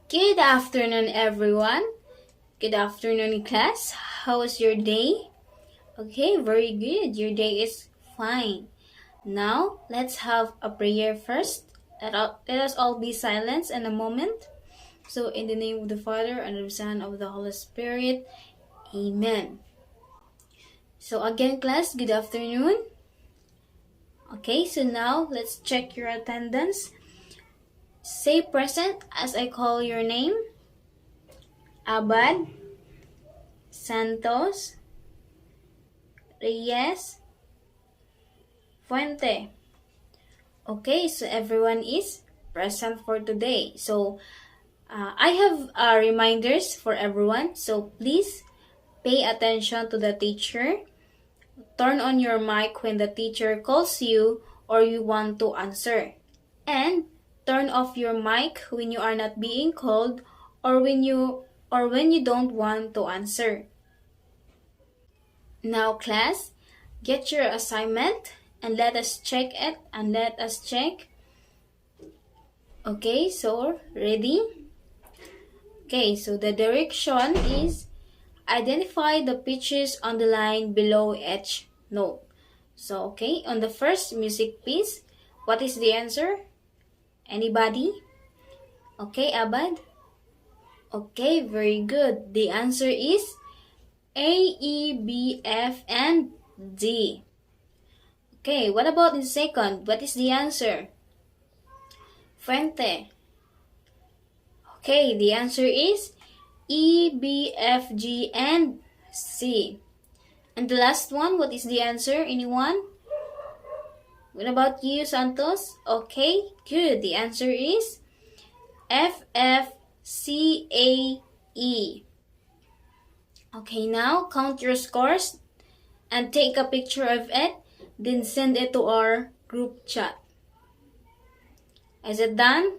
Good afternoon, everyone. Good afternoon, class. How was your day? Okay, very good. Your day is fine. Now, let's have a prayer first. Let us all be silent in a moment. So, in the name of the Father, and of the Son, and of the Holy Spirit. Amen. So, again, class, good afternoon. Okay, so now let's check your attendance. Say present as I call your name. Abad, Santos, Reyes, Fuente. Okay, so everyone is present for today. So I have reminders for everyone. So please pay attention to the teacher. Turn on your mic when the teacher calls you or you want to answer. And turn off your mic when you are not being called or when you don't want to answer. Now class, get your assignment and let us check it Okay, so ready? Okay, so the direction is identify the pitches on the line below each note. So, okay, on the first music piece, what is the answer? Anybody? Okay, Abad? Okay, very good. The answer is A, E, B, F, and D. Okay, what about the second? What is the answer? Fuente. Okay, the answer is E, B, F, G, and C. And the last one, what is the answer? Anyone? What about you, Santos? Okay, good. The answer is F, F, C, A, E. Okay, now count your scores and take a picture of it, then send it to our group chat. Is it done?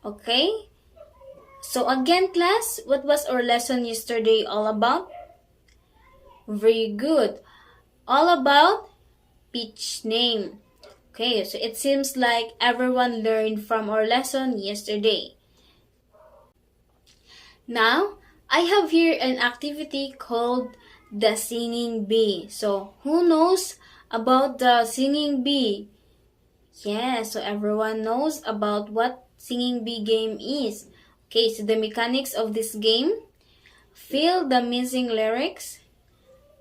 Okay. So again, class, what was our lesson yesterday all about? Very good. All about pitch name. Okay, so it seems like everyone learned from our lesson yesterday. Now, I have here an activity called the singing bee. So, who knows about the singing bee? Yeah, so everyone knows about what singing bee game is. Okay, so the mechanics of this game. Fill the missing lyrics.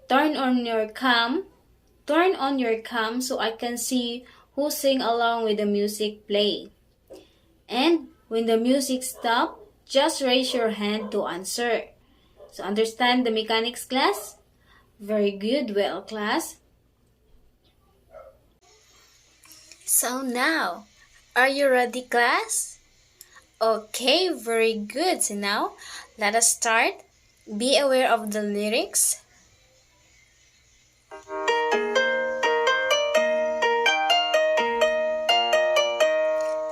Turn on your cam so I can see who sing along with the music play. And when the music stops, just raise your hand to answer. So understand the mechanics, class? Very good, well, class. So now, are you ready, class? Okay, very good. So now, let us start. Be aware of the lyrics.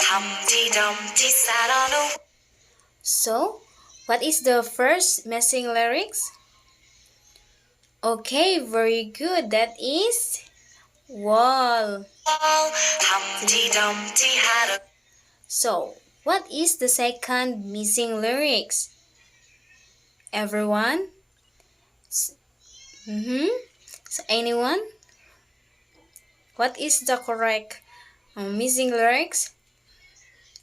Humpty Dumpty sat on a... So, what is the first missing lyrics? Okay, very good. That is wall. Humpty Dumpty had a... So, what is the second missing lyrics? Everyone? So, anyone? What is the correct missing lyrics?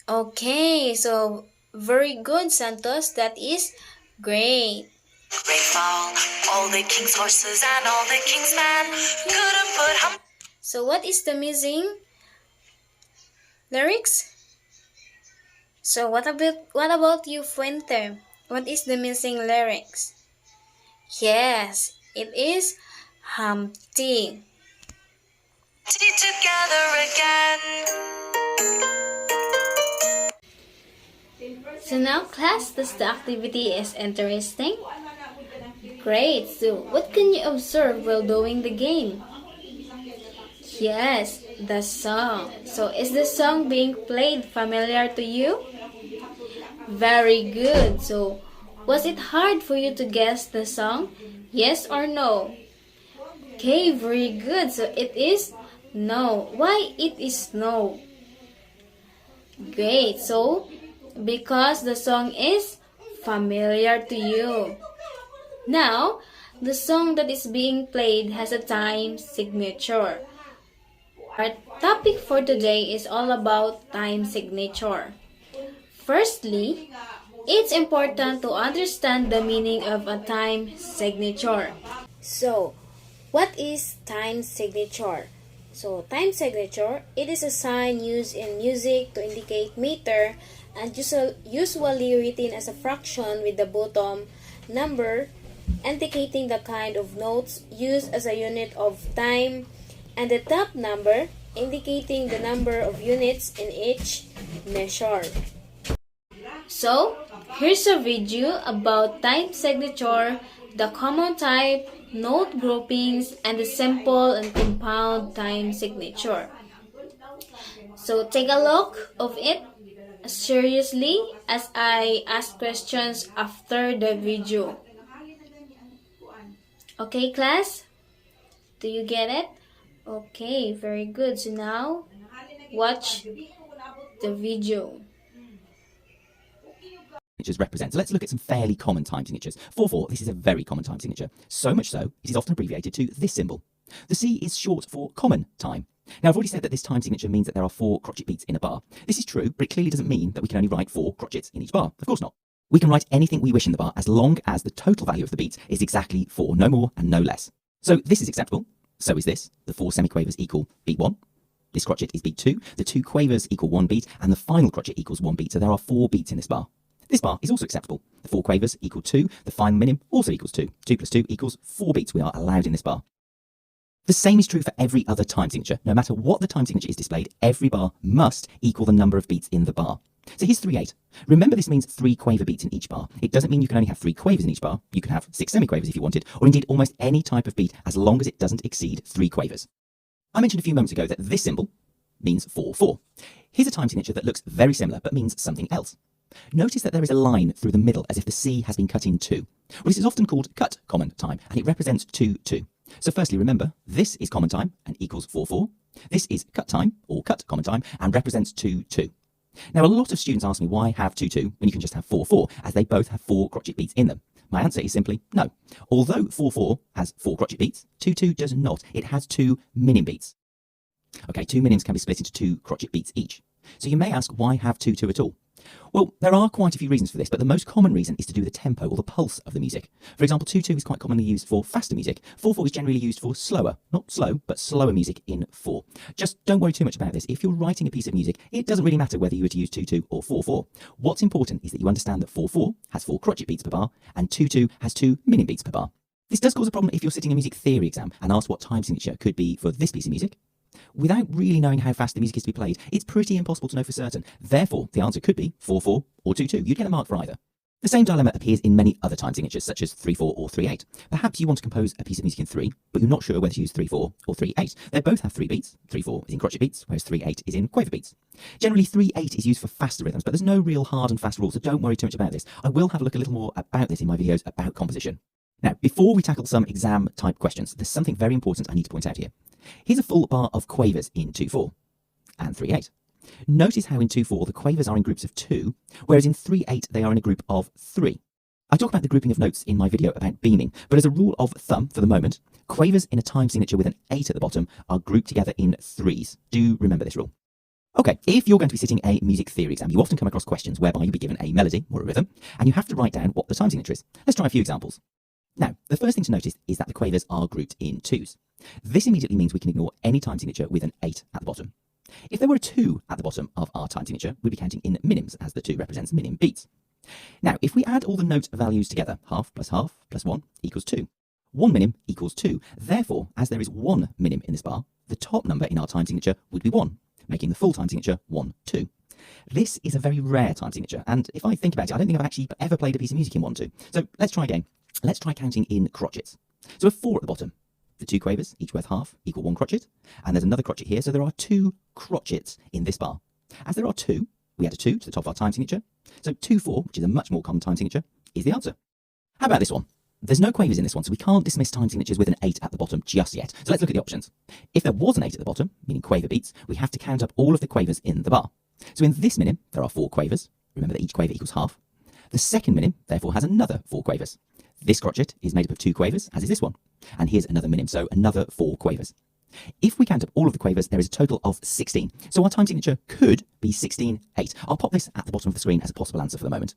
Okay, so very good, Santos. That is great. Great fall, all the king's horses and all the king's men couldn't put... So what is the missing lyrics? So what about you, Fuente? What is the missing lyrics? Yes, it is Humpty. Together again. So now, class, does the activity is interesting? Great. So what can you observe while doing the game? Yes, the song. So is the song being played familiar to you? Very good. So was it hard for you to guess the song? Yes or no? Okay, very good. So it is no. Why it is no? Great. So Because the song is familiar to you. Now, the song that is being played has a time signature. Our topic for today is all about time signature. Firstly, it's important to understand the meaning of a time signature. So, what is time signature? So, time signature, it is a sign used in music to indicate meter and usually written as a fraction with the bottom number indicating the kind of notes used as a unit of time and the top number indicating the number of units in each measure. So, here's a video about time signature, the common type, note groupings, and the simple and compound time signature. So, take a look of it seriously as I ask questions after the video. Okay, class? Do you get it? Okay, very good. So now, watch the video. Signatures represent. So let's look at some fairly common time signatures. 4/4, this is a very common time signature. So much so, it is often abbreviated to this symbol. The C is short for common time. Now, I've already said that this time signature means that there are 4 crotchet beats in a bar. This is true, but it clearly doesn't mean that we can only write 4 crotchets in each bar. Of course not. We can write anything we wish in the bar as long as the total value of the beats is exactly 4, no more and no less. So this is acceptable. So is this. The 4 semiquavers equal beat 1. This crotchet is beat 2. The 2 quavers equal 1 beat, and the final crotchet equals 1 beat. So there are 4 beats in this bar. This bar is also acceptable. The 4 quavers equal 2. The final minim also equals 2. 2 plus 2 equals 4 beats we are allowed in this bar. The same is true for every other time signature. No matter what the time signature is displayed, every bar must equal the number of beats in the bar. So here's 3/8. Remember, this means 3 quaver beats in each bar. It doesn't mean you can only have 3 quavers in each bar. You can have 6 semiquavers if you wanted, or indeed almost any type of beat as long as it doesn't exceed 3 quavers. I mentioned a few moments ago that this symbol means 4/4. Here's a time signature that looks very similar but means something else. Notice that there is a line through the middle as if the C has been cut in two. Well, this is often called cut common time, and it represents 2/2. So firstly, remember, this is common time and equals 4/4. This is cut time, or cut common time, and represents 2/2. Now, a lot of students ask me why have 2/2 when you can just have 4/4, as they both have 4 crotchet beats in them. My answer is simply no. Although 4/4 has 4 crotchet beats, 2/2 does not. It has 2 minim beats. Okay, 2 minims can be split into 2 crotchet beats each. So you may ask, why have 2/2 at all? Well, there are quite a few reasons for this, but the most common reason is to do with the tempo or the pulse of the music. For example, 2/2 is quite commonly used for faster music. 4/4 is generally used for slower, not slow, but slower music in 4. Just don't worry too much about this. If you're writing a piece of music, it doesn't really matter whether you were to use 2/2 or 4/4. What's important is that you understand that 4/4 has 4 crotchet beats per bar, and 2/2 has 2 minim beats per bar. This does cause a problem if you're sitting a music theory exam and asked what time signature could be for this piece of music. Without really knowing how fast the music is to be played, it's pretty impossible to know for certain. Therefore, the answer could be 4/4 or 2/2. You'd get a mark for either. The same dilemma appears in many other time signatures, such as 3/4 or 3/8. Perhaps you want to compose a piece of music in 3, but you're not sure whether to use 3/4 or 3/8. They both have 3 beats. 3/4 is in crotchet beats, whereas 3/8 is in quaver beats. Generally, 3/8 is used for faster rhythms, but there's no real hard and fast rule, so don't worry too much about this. I will have a look a little more about this in my videos about composition. Now, before we tackle some exam-type questions, there's something very important I need to point out here. Here's a full bar of quavers in 2/4 and 3/8. Notice how in 2/4 the quavers are in groups of 2, whereas in 3/8 they are in a group of 3. I talk about the grouping of notes in my video about beaming, but as a rule of thumb for the moment, quavers in a time signature with an 8 at the bottom are grouped together in 3s. Do remember this rule. Okay, if you're going to be sitting a music theory exam, you often come across questions whereby you'll be given a melody or a rhythm, and you have to write down what the time signature is. Let's try a few examples. Now, the first thing to notice is that the quavers are grouped in 2s. This immediately means we can ignore any time signature with an 8 at the bottom. If there were a 2 at the bottom of our time signature, we'd be counting in minims, as the 2 represents minim beats. Now, if we add all the note values together, half plus 1 equals 2. 1 minim equals 2. Therefore, as there is 1 minim in this bar, the top number in our time signature would be 1, making the full time signature 1/2. This is a very rare time signature, and if I think about it, I don't think I've actually ever played a piece of music in 1/2. So let's try again. Let's try counting in crotchets. So a 4 at the bottom. The 2 quavers, each worth half, equal 1 crotchet. And there's another crotchet here, so there are 2 crotchets in this bar. As there are 2, we add a 2 to the top of our time signature. So 2/4, which is a much more common time signature, is the answer. How about this one? There's no quavers in this one, so we can't dismiss time signatures with an 8 at the bottom just yet. So let's look at the options. If there was an 8 at the bottom, meaning quaver beats, we have to count up all of the quavers in the bar. So in this minim, there are 4 quavers. remember that each quaver equals half. The second minim, therefore, has another 4 quavers. This crotchet is made up of 2 quavers, as is this one. And here's another minim, so another 4 quavers. If we count up all of the quavers, there is a total of 16. So our time signature could be 16/8. I'll pop this at the bottom of the screen as a possible answer for the moment.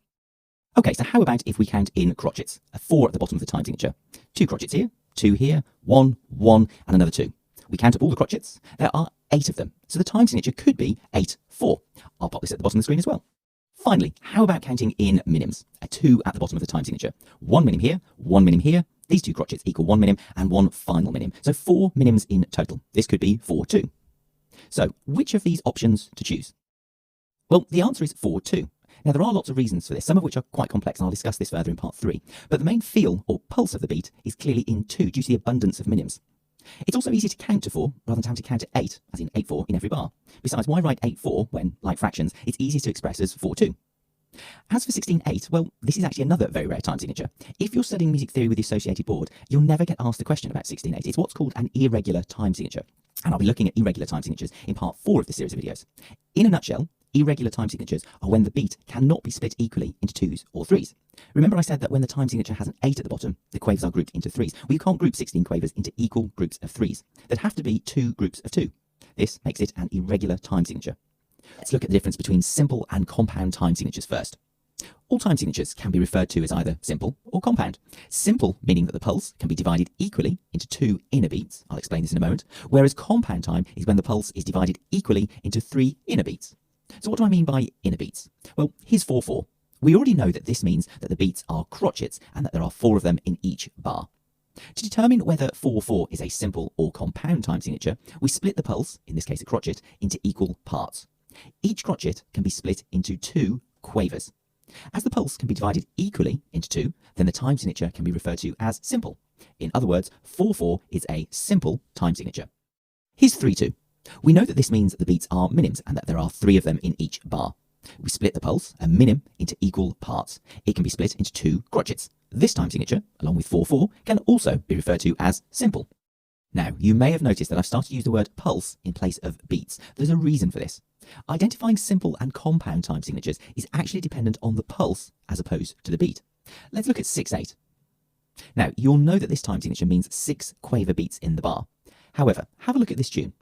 Okay, so how about if we count in crotchets? A 4 at the bottom of the time signature. 2 crotchets here, 2 here, 1, 1, and another 2. We count up all the crotchets. There are 8 of them. So the time signature could be 8/4. I'll pop this at the bottom of the screen as well. Finally, how about counting in minims? A 2 at the bottom of the time signature. 1 minim here, 1 minim here. These 2 crotchets equal 1 minim and 1 final minim. So 4 minims in total. This could be 4/2. So which of these options to choose? Well, the answer is 4/2. Now, there are lots of reasons for this, some of which are quite complex, and I'll discuss this further in part 3. But the main feel or pulse of the beat is clearly in 2 due to the abundance of minims. It's also easy to count to 4 rather than having to count to 8, as in 8/4 in every bar. Besides, why write 8/4 when, like fractions, it's easier to express as 4/2? As for 16/8, well, this is actually another very rare time signature. If you're studying music theory with the Associated Board, you'll never get asked a question about 16/8. It's what's called an irregular time signature. And I'll be looking at irregular time signatures in part 4 of this series of videos. In a nutshell, irregular time signatures are when the beat cannot be split equally into 2s or 3s. Remember I said that when the time signature has an 8 at the bottom, the quavers are grouped into 3s. Well, you can't group 16 quavers into equal groups of 3s. There'd have to be 2 groups of 2. This makes it an irregular time signature. Let's look at the difference between simple and compound time signatures first. All time signatures can be referred to as either simple or compound. Simple meaning that the pulse can be divided equally into 2 inner beats. I'll explain this in a moment. Whereas compound time is when the pulse is divided equally into 3 inner beats. So what do I mean by inner beats? Well, here's 4/4. We already know that this means that the beats are crotchets and that there are 4 of them in each bar. To determine whether 4/4 is a simple or compound time signature, we split the pulse, in this case a crotchet, into equal parts. Each crotchet can be split into 2 quavers. As the pulse can be divided equally into 2, then the time signature can be referred to as simple. In other words, 4/4 is a simple time signature. Here's 3/2. We know that this means that the beats are minims and that there are 3 of them in each bar. We split the pulse, a minim, into equal parts. It can be split into 2 crotchets. This time signature, along with 4/4, can also be referred to as simple. Now, you may have noticed that I've started to use the word pulse in place of beats. There's a reason for this. Identifying simple and compound time signatures is actually dependent on the pulse as opposed to the beat. Let's look at 6/8. Now, you'll know that this time signature means 6 quaver beats in the bar. However, have a look at this tune.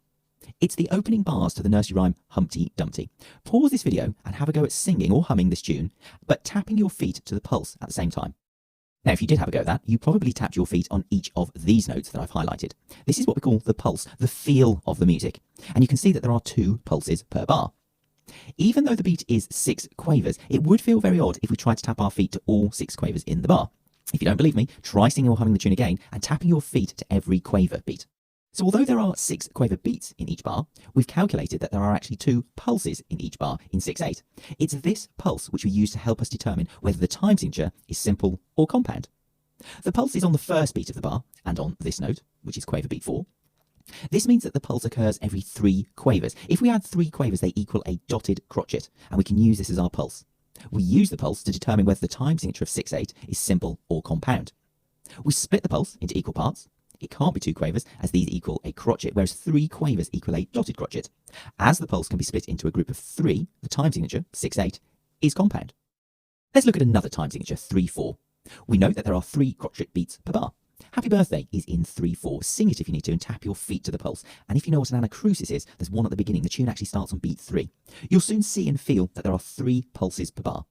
It's the opening bars to the nursery rhyme Humpty Dumpty. Pause this video and have a go at singing or humming this tune, but tapping your feet to the pulse at the same time. Now, if you did have a go at that, you probably tapped your feet on each of these notes that I've highlighted. This is what we call the pulse, the feel of the music. And you can see that there are 2 pulses per bar. Even though the beat is 6 quavers, it would feel very odd if we tried to tap our feet to all 6 quavers in the bar. If you don't believe me, try singing or humming the tune again and tapping your feet to every quaver beat. So although there are 6 quaver beats in each bar, we've calculated that there are actually 2 pulses in each bar in 6/8. It's this pulse which we use to help us determine whether the time signature is simple or compound. The pulse is on the first beat of the bar and on this note, which is quaver beat 4. This means that the pulse occurs every 3 quavers. If we add 3 quavers, they equal a dotted crotchet, and we can use this as our pulse. We use the pulse to determine whether the time signature of 6/8 is simple or compound. We split the pulse into equal parts. It can't be 2 quavers, as these equal a crotchet, whereas 3 quavers equal a dotted crotchet. As the pulse can be split into a group of 3, the time signature, 6/8, is compound. Let's look at another time signature, 3/4. We know that there are 3 crotchet beats per bar. Happy Birthday is in 3/4. Sing it if you need to and tap your feet to the pulse. And if you know what an anacrusis is, there's one at the beginning. The tune actually starts on beat 3. You'll soon see and feel that there are 3 pulses per bar.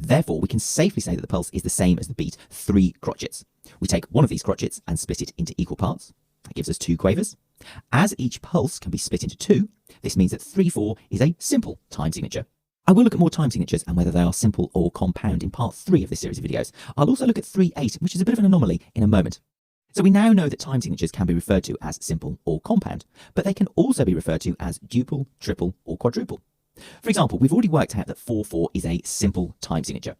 Therefore, we can safely say that the pulse is the same as the beat, 3 crotchets. We take one of these crotchets and split it into equal parts. That gives us 2 quavers. As each pulse can be split into 2, this means that 3/4 is a simple time signature. I will look at more time signatures and whether they are simple or compound in part 3 of this series of videos. I'll also look at 3/8, which is a bit of an anomaly, in a moment. So we now know that time signatures can be referred to as simple or compound, but they can also be referred to as duple, triple, or quadruple. For example, we've already worked out that 4/4 is a simple time signature.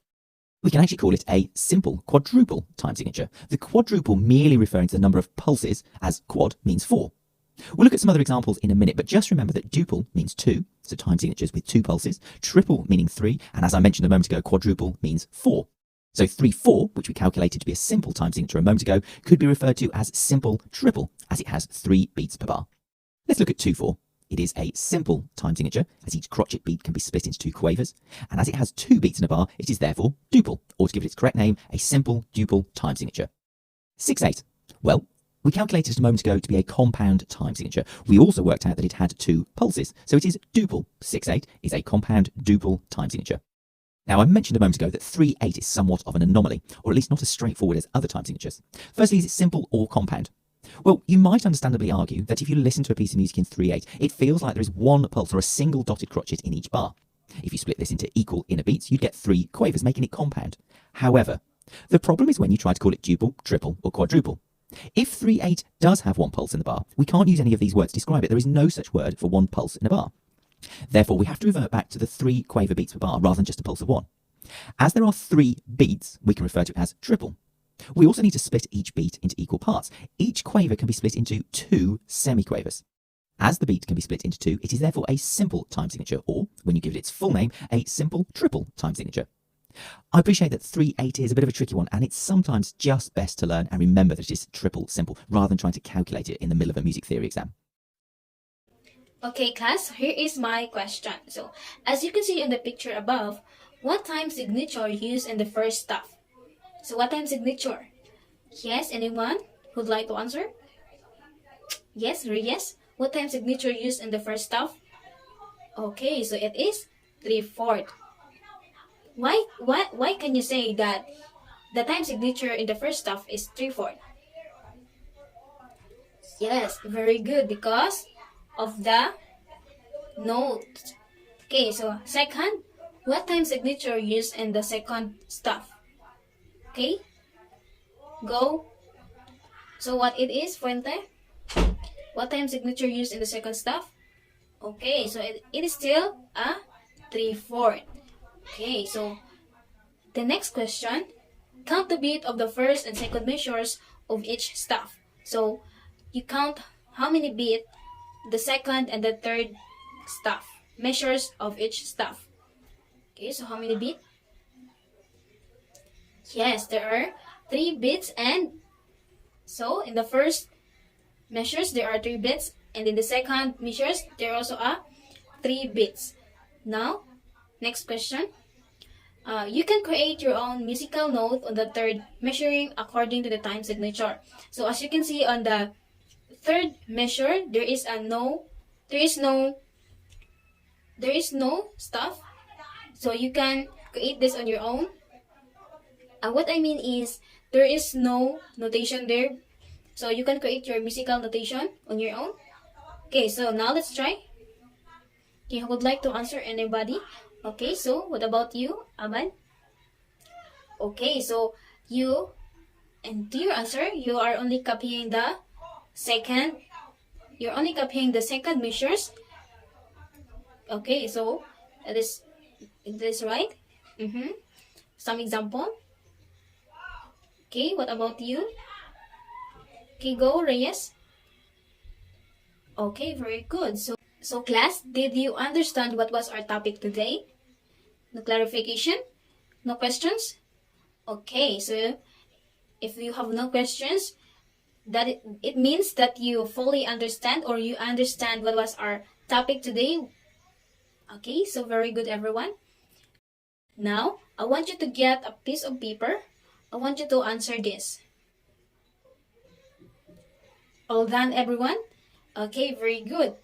We can actually call it a simple quadruple time signature. The quadruple merely referring to the number of pulses, as quad means 4. We'll look at some other examples in a minute, but just remember that duple means 2, so time signatures with 2 pulses, triple meaning 3, and as I mentioned a moment ago, quadruple means 4. So 3/4, which we calculated to be a simple time signature a moment ago, could be referred to as simple triple, as it has 3 beats per bar. Let's look at 2/4. it is a simple time signature, as each crotchet beat can be split into 2 quavers, and as it has 2 beats in a bar, it is therefore duple, or to give it its correct name, a simple duple time signature. 6/8. Well, we calculated it a moment ago to be a compound time signature. We also worked out that it had 2 pulses, so it is duple. 6/8 is a compound duple time signature. Now, I mentioned a moment ago that 3/8 is somewhat of an anomaly, or at least not as straightforward as other time signatures. Firstly, is it simple or compound? Well, you might understandably argue that if you listen to a piece of music in 3/8, it feels like there is 1 pulse or a single dotted crotchet in each bar. If you split this into equal inner beats, you'd get 3 quavers, making it compound. However, the problem is when you try to call it duple, triple, or quadruple. If 3/8 does have 1 pulse in the bar, we can't use any of these words to describe it. There is no such word for 1 pulse in a bar. Therefore, we have to revert back to the 3 quaver beats per bar rather than just a pulse of 1. As there are 3 beats, we can refer to it as triple. We also need to split each beat into equal parts. Each quaver can be split into 2 semiquavers. As the beat can be split into 2, it is therefore a simple time signature, or, when you give it its full name, a simple triple time signature. I appreciate that 3/8 is a bit of a tricky one, and it's sometimes just best to learn and remember that it is triple simple, rather than trying to calculate it in the middle of a music theory exam. Okay, class, here is my question. So, as you can see in the picture above, what time signature used in the first staff? So, what time signature? Yes, anyone would like to answer? Yes, yes. What time signature used in the first staff? Okay, so it is 3/4. Why can you say that the time signature in the first staff is 3/4? Yes, very good, because of the note. Okay, so second, what time signature used in the second staff? Okay, go. So what it is, Fuente? What time signature used in the second staff? Okay, so it is still a 3/4. Okay, so the next question, count the beat of the first and second measures of each staff. So you count how many beat the second and the third staff, measures of each staff. Okay, so how many beat? Yes, there are 3 beats, and so in the first measures there are 3 beats, and in the second measures there also are 3 beats. Now, next question. You can create your own musical note on the third measuring according to the time signature. So as you can see on the third measure, there is no stuff. So you can create this on your own. What I mean is there is no notation there. So you can create your musical notation on your own. Okay, so now let's try. Okay, who would like to answer? Anybody? Okay, so what about you, Aman? Okay, so you, and to your answer, you are only copying the second. You're only copying the second measures. Okay, so that is right. Some example. Okay, what about you? Okay, go, Reyes. Okay, very good. So class, did you understand what was our topic today? No clarification? No questions? Okay, so if you have no questions, that it means that you fully understand, or you understand what was our topic today. Okay, so very good, everyone. Now, I want you to get a piece of paper. I want you to answer this. All done, everyone? Okay, very good.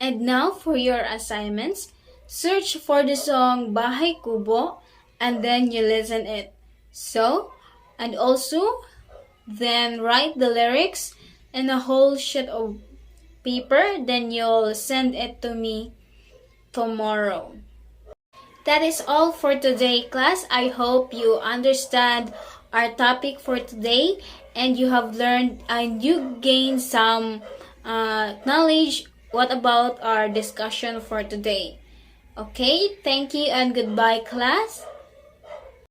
And now for your assignments, search for the song Bahay Kubo and then you listen it. So, and also, then write the lyrics in a whole sheet of paper, then you'll send it to me tomorrow. That is all for today, class. I hope you understand our topic for today and you have learned and you gained some knowledge what about our discussion for today. Okay, thank you and goodbye, class.